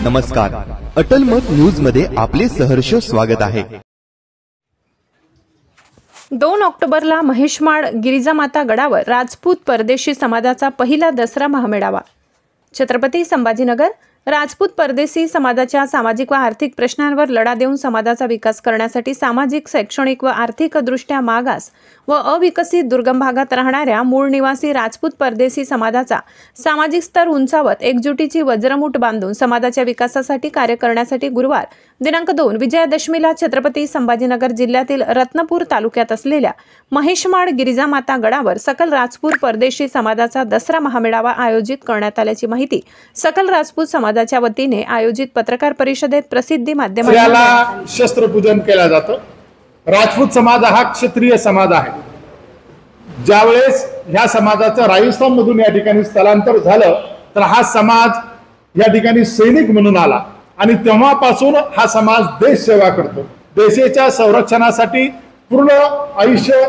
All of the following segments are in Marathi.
नमस्कार, अटल मत न्यूज मध्ये आपले सहर्ष स्वागत आहे। 2 ऑक्टोबरला महेशमाळ गिरिजामाता गडावर राजपूत परदेशी समाजाचा पहिला दसरा महामेळावा। छत्रपती संभाजीनगर राजपूत परदेशी समाजाच्या सामाजिक व आर्थिक प्रश्नांवर लढा देऊन समाजाचा विकास करण्यासाठी सामाजिक, शैक्षणिक व आर्थिकदृष्ट्या मागास व अविकसित दुर्गम भागात राहणाऱ्या मूळ निवासी राजपूत परदेशी समाजाचा सामाजिक स्तर उंचावत एकजुटीची वज्रमूठ बांधून समाजाच्या विकासासाठी कार्य करण्यासाठी गुरुवार दिनांक 2 विजयादशमीला छत्रपती संभाजीनगर जिल्ह्यातील रत्नपूर तालुक्यात असलेल्या महेशमाळ गिरिजामाता गडावर सकल राजपूत परदेशी समाजाचा दसरा महामेळावा आयोजित करण्यात आल्याची माहिती सकल राजपूत समाजाच्या वतीने आयोजित पत्रकार परिषदेत प्रसिद्धी माध्यमांना शस्त्रपूजन केलं जातं। राजपूत समाज हा क्षत्रिय समाज आहे। ज्यावेळेस ह्या समाजाचं राजस्थान मधून या ठिकाणी स्थलांतर झालं तर हा समाज या ठिकाणी सैनिक म्हणून आला आणि तेव्हापासून हा समाज देश सेवा करतो। देशाच्या संरक्षणासाठी पूर्ण आयुष्य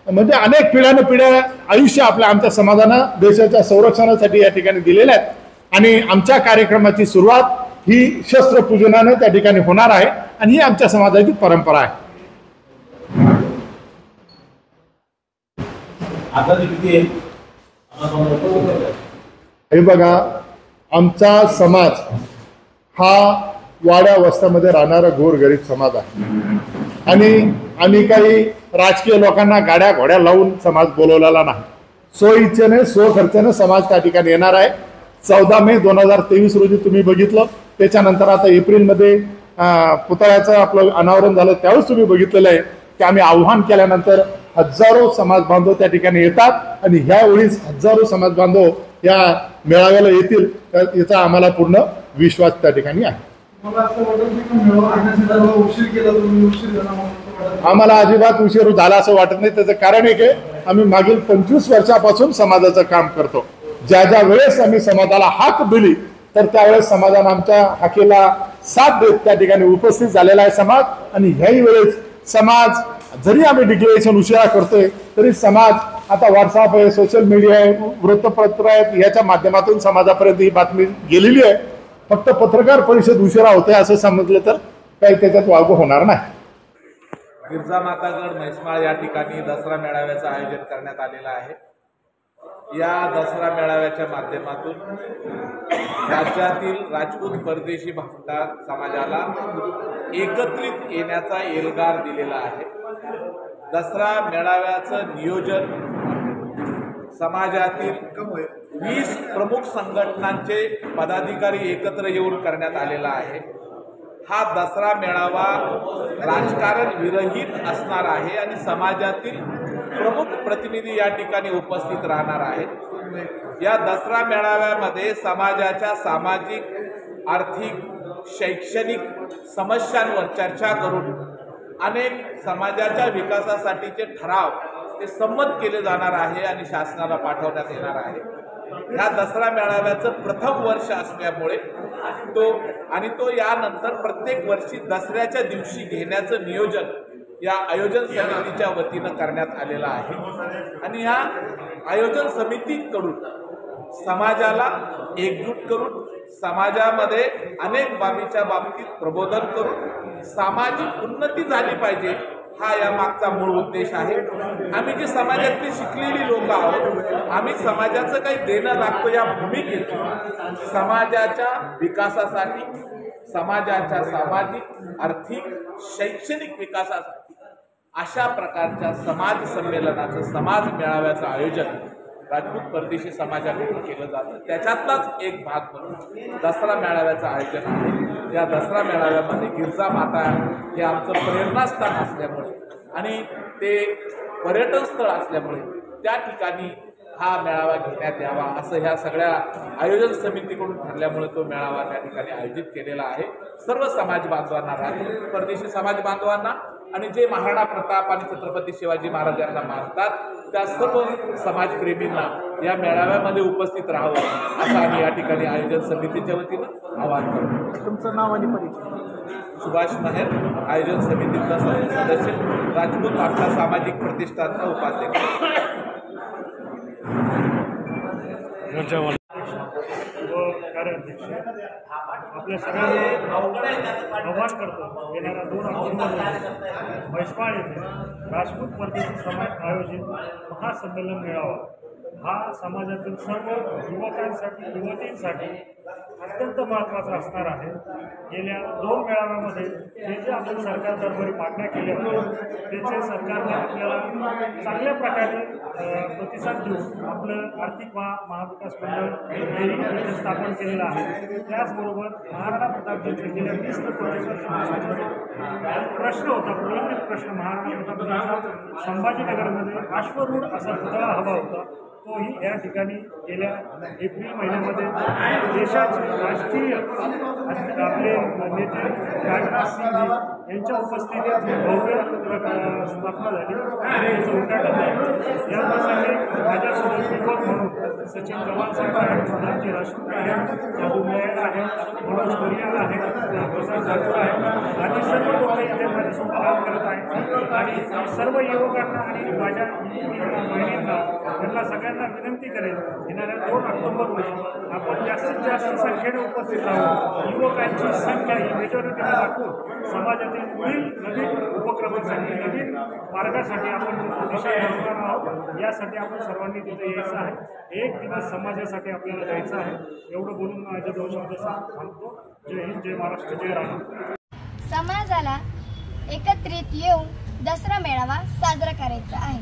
म्हणजे अनेक पिढ्या आयुष्य आमच्या समाजानं देशाच्या संरक्षणासाठी या ठिकाणी दिलेले आहेत आणि आमच्या कार्यक्रमाची सुरुवात ही शस्त्रपूजनाने त्या ठिकाणी होणार आहे आणि ही आमच्या समाजाची परंपरा आहे। हे बघा, आमचा समाज हा वाड्या वस्त्यामध्ये राहणारा गोरगरीब समाज आहे आणि आम्ही काही राजकीय लोकांना गाड्या घोड्या लावून समाज बोलवलेला नाही। स्वइच्छेने स्वखर्चाने समाज त्या ठिकाणी येणार आहे। 14 मे 2023 रोजी तुम्ही बघितलं, त्याच्यानंतर आता एप्रिलमध्ये पुतळ्याचं आपलं अनावरण झालं, त्यावेळेस तुम्ही बघितलेलं आहे की आम्ही आव्हान केल्यानंतर हजारो समाज बांधव त्या ठिकाणी येतात आणि ह्यावेळीच हजारो समाज बांधव या मेळाव्याला येतील याचा आम्हाला पूर्ण विश्वास त्या ठिकाणी आहे। आम्हाला अजिबात उशीर झाला असं वाटत नाही। त्याचं कारण एक आहे, आम्ही मागील 25 वर्षापासून समाजाचं काम करतो। ज्या ज्या वेळेस आम्ही समाजाला हाक दिली तर त्यावेळेस समाजाने आमच्या हाकेला साथ देत त्या ठिकाणी उपस्थित झालेला आहे समाज। आणि ह्याही वेळेस समाज जरी आम्ही डिक्लेरेशन उशिरा करतोय तरी समाज आता व्हॉट्सअप आहे, सोशल मीडिया आहे, वृत्तपत्र आहेत, याच्या माध्यमातून समाजापर्यंत ही बातमी गेलेली आहे। फक्त पत्रकार परिषद उशिरा होते असं समजलं तर काही त्याच्यात वागू होणार नाही। गिरिजामातागड महेशमाळ या ठिकाणी दसरा मेळाव्याचं आयोजन करण्यात आलेलं आहे। या दसरा मेळाव्याच्या माध्यमातून राज्यातील राजपूत परदेशी भाषा समाजाला एकत्रित येण्याचा एल्गार दिलेला आहे। दसरा मेळाव्याचं नियोजन समाजातील 20 प्रमुख संघटनांचे पदाधिकारी एकत्र येऊन करण्यात आलेला आहे। हा दसरा मेळावा राजकारण विरहित असणार आहे आणि समाजातील प्रमुख प्रतिनिधी या ठिकाणी उपस्थित राहणार आहेत। या दसरा मेळाव्यामध्ये समाजाच्या सामाजिक, आर्थिक, शैक्षणिक समस्यांवर चर्चा करून अनेक समाजाच्या विकासासाठीचे ठराव ते संमत केले जाणार आहे आणि शासनाला पाठवण्यात येणार आहे। ह्या दसरा मेळाव्याचं प्रथम वर्ष असल्यामुळे तो यानंतर प्रत्येक वर्षी दसऱ्याच्या दिवशी घेण्याचं नियोजन या आयोजन समितीच्या वतीनं करण्यात आलेलं आहे आणि या आयोजन समितीकडून समाजाला एकजूट करून समाजामध्ये अनेक बाबीच्या बाबतीत प्रबोधन करून सामाजिक उन्नती झाली पाहिजे, हा या मागचा मूळ उद्देश आहे। आम्ही जे समाजातली शिकलेली लोक आहोत, आम्ही समाजाचं काही देणं लागतो या भूमिकेत समाजाच्या विकासासाठी, समाजाच्या सामाजिक, आर्थिक, शैक्षणिक विकासासाठी अशा प्रकारच्या समाज संमेलनाचं, समाज मेळाव्याचं आयोजन राजपूत परदेशी समाजाकडून केलं जातं। त्याच्यातलाच एक भाग म्हणून दसरा मेळाव्याचं आयोजन आहे। या दसरा मेळाव्यामध्ये गिरिजामाता हे आमचं प्रेरणास्थान असल्यामुळे आणि ते पर्यटन स्थळ असल्यामुळे त्या ठिकाणी हा मेळावा घेण्यात यावा असं ह्या सगळ्या आयोजन समितीकडून ठरल्यामुळे तो मेळावा त्या ठिकाणी आयोजित केलेला आहे। सर्व समाज बांधवांना, राजपूत परदेशी समाज बांधवांना आणि जे महाराणा प्रताप आणि छत्रपती शिवाजी महाराज यांना मानतात त्या सर्व समाजप्रेमींना या मेळाव्यामध्ये उपस्थित राहावं असं आम्ही या ठिकाणी आयोजन समितीच्या वतीनं आवाहन करतो। तुमचं नाव आणि परिचय? सुभाष माहेर, आयोजन समितीचा सदस्य, राजपूत आपला सामाजिक प्रतिष्ठानचा उपाध्यक्ष। कार्याध्यक्ष आपल्या सगळ्यांना आव्हान करतो, येणाऱ्या 2 ऑक्टोबर म्हैसमाळ येथे राजपूत परदेशी समाज आयोजित महासंमेलन मेळावा हा समाजातील सर्व युवकांसाठी युवतींसाठी अत्यंत महत्त्वाचा असणार आहे. गेल्या 2 मेळाव्यामध्ये जे आपण सरकार दरबारी मागण्या केल्या होत्या त्याचे सरकारने आपल्याला चांगल्या प्रकारे प्रतिसाद देऊन आपलं आर्थिक महाविकास मंडळ इथे स्थापन केलेलं आहे. त्याचबरोबर महाराणा प्रतापजींचे गेल्या 20 ते 25 वर्षांपासूनचा जो प्रश्न होता, प्रलंबित प्रश्न महाराणा प्रतापजींचा संभाजीनगरमध्ये अश्वरूढ असा पुतळा हवा होता, तोही या ठिकाणी गेल्या एप्रिल महिन्यामध्ये देशाचे राष्ट्रीय आपले नेते राजनाथ सिंह यांच्या उपस्थितीत भव्य स्थापना झाली आणि याचं उद्घाटन झालं. या प्रसंगी माझ्यासोबत युवक म्हणून सचिन चव्हाण साहेब आहेत, सुधांची राजपूत आहेत, जादू नायर आहेत, मनोज परियाल आहेत, प्रसाद ठाकूर आहेत आणि सर्व लोक इथे माझ्यासोबत काम करत आहेत. आणि सर्व युवकांना आणि माझ्या बहिणींना त्यांना सगळ्यांना विनंती करेल, येणाऱ्या 2 ऑक्टोबर रोजी आपण जास्तीत जास्त संख्येने उपस्थित राहू. युवकांची संख्या ही मेजॉरिटीने दाखवून समाजातील पुढील नवीन उपक्रमासाठी नवीन मार्गासाठी आपण दिशा ठरवणार आहोत. यासाठी आपण सर्वांनी तिथे यायचं आहे. 1 दिवस समाजासाठी आपल्याला जायचं आहे. एवढं बोलून माझे 2 शब्द सांगतो. जय हिंद, जय महाराष्ट्र, जय राम. समाजाला एकत्रित येऊन दसरा मेळावा साजरा करायचा आहे.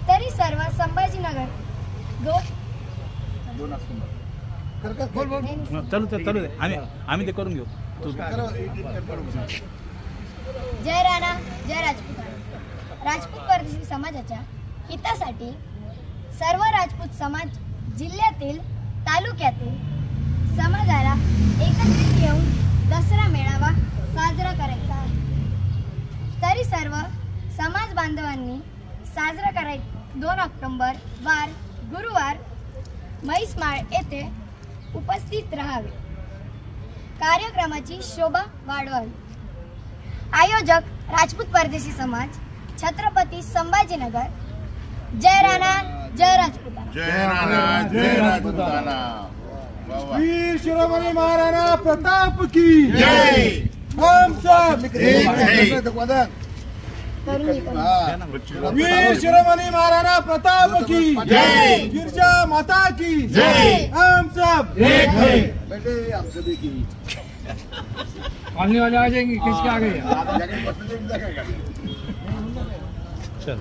तरी सर्व संभाजीनगर चालू आम्ही ते करून घेऊ. जय राणा जय राजपूत. राजपूत परदेशी समाजाच्या हितासाठी सर्व राजपूत समाज जिल्ह्यातील तालुक्यातील समाजाला एकत्रित येऊन दसरा मेळावा साजरा करायचा आहे. तरी सर्व समाज बांधवांनी साजरा करायचा 2 ऑक्टोबर वार गुरुवार म्हैसमाळ येथे उपस्थित राहावे. कार्यक्रमाची शोभा वाढवावी. आयोजक राजपूत परदेशी समाज, छत्रपती संभाजीनगर. जय राणा जय राजपूताना. जय राणा जय राजपूताना. वीर शिरोमणी महाराणा प्रताप की जय. हम सब वीर शिरोमणी महाराणा प्रताप की जय. गिरजा माता की जय. हम सब एक हैं. बेटे हम सभी की. पालने वाले आ जाएंगे, किसके आ गए? चल.